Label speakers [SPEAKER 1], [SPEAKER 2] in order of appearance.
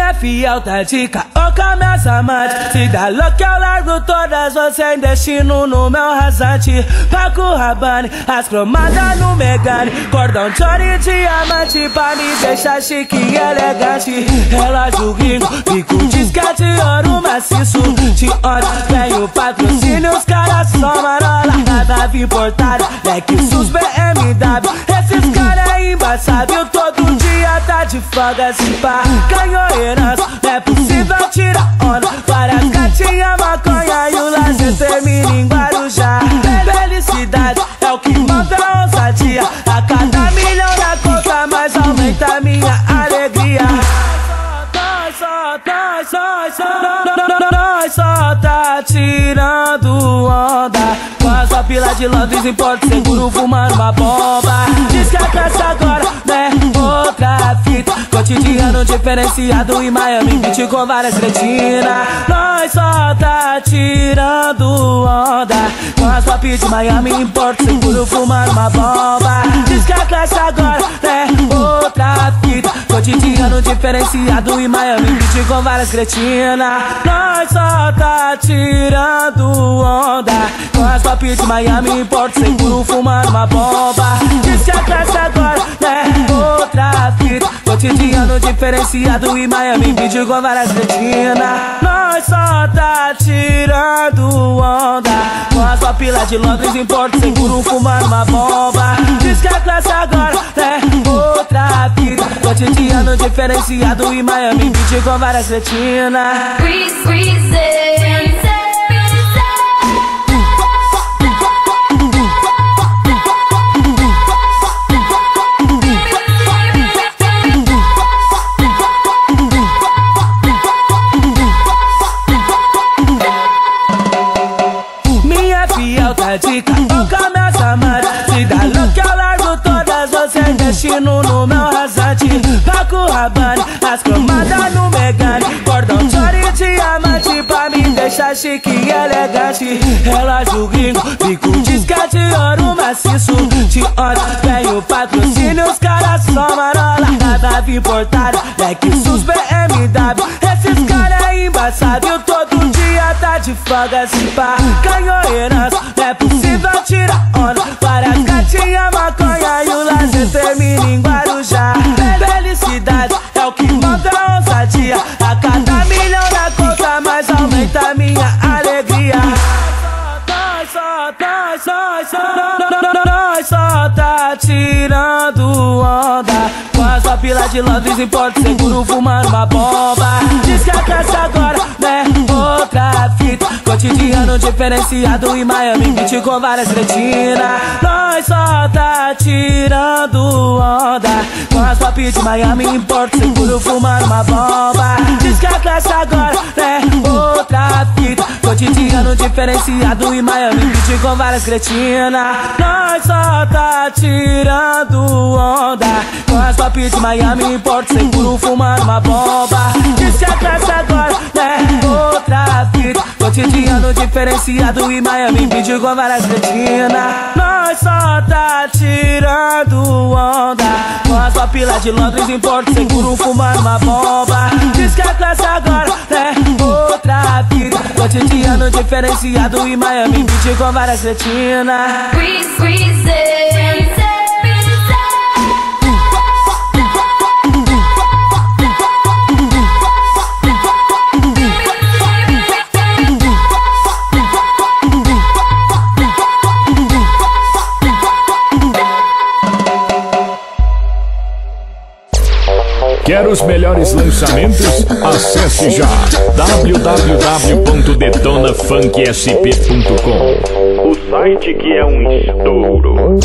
[SPEAKER 1] Minha fiel tá de caô com minhas amantes. Se dá louco eu largo todas, você em destino no meu rasante. Paco Rabanne, as cromadas no Megane, cordão de ouro e diamante pra me deixar chique e elegante. Relógio gringo, bico disquete, ouro maciço. De onde vem o patrocínio, os caras só marola. Nada importada, Lexus BMW. Esses caras é embaçado, todo dia tá de folga. Se pá, ganhou herança, não é possível tirar onda. Várias gatinhas, maconha e o lazer termina em Guarujá. Felicidade é o que manda a ousadia. A cada milhão na conta, mais aumenta a minha alegria. Nós só tá tirando onda com a sua pila de Londres em Porto Seguro, fumando uma bomba. Diz que a classe agora né outra fita, cotidiano diferenciado em Miami Beach com várias cretinas. Nós só tá tirando onda com a sua pila de Miami em Porto Seguro, fumando uma bomba. Diz que a classe agora né outra fita, cotidiano diferenciado em Miami Beach com várias cretinas. Nós só tá tirando onda com as pop de Miami em Porto Seguro, fumando uma bomba. Diz que a classe agora né outra fita, cotidiano diferenciado em Miami Beach com várias cretinas. Nós só tá tirando onda com as pop de Londres em Porto Seguro, fumando uma bomba. Diz que a classe agora né outra fita, cotidiano diferenciado em Miami Beach com várias cretinas. Minha fiel tá de caô com minhas amantes. Se dá louco eu largo todas, você em destino no meu rasante. Paco Rabanne, as cromadas no Megane, cordão de ouro e diamante pra me deixar chique e elegante. Relógio gringo, bico disquete, ouro maciço. De onde vem o patrocínio, os caras só marola. Nada importada, Lexus BMW. Esses caras é embaçado, todo dia tá de folga. Se pá, ganhou herança, não é possível tirar onda. Várias gatinhas, maconha e o lazer termina em Guarujá. Felicidade é o que manda a ousadia. A cada milhão na conta, mais aumenta a minha alegria. Nós só tá tirando onda com a sua pila de Londres em Porto Seguro, fumando uma bomba. Diz que a classe agora né outra fita, cotidiano diferenciado em Miami Beach com várias cretinas. Nós só tá tirando onda com a sua pila de Miami em Porto Seguro, fumando uma bomba. Diz que a classe agora né outra fita, cotidiano diferenciado em Miami Beach com várias cretinas. Nós só tá tirando onda com as pop de Miami em Porto Seguro, fumando uma bomba. Diz que a classe agora né outra fita, cotidiano diferenciado em Miami Beach com várias cretinas. Nós só tá tirando onda com as pop de Londres em Porto Seguro, fumando uma bomba. Diz que a classe agora né outra fita, cotidiano diferenciado em Miami Beach com várias cretinas.
[SPEAKER 2] Quer os melhores lançamentos? Acesse já www.detonafunksp.com, o site que é um estouro.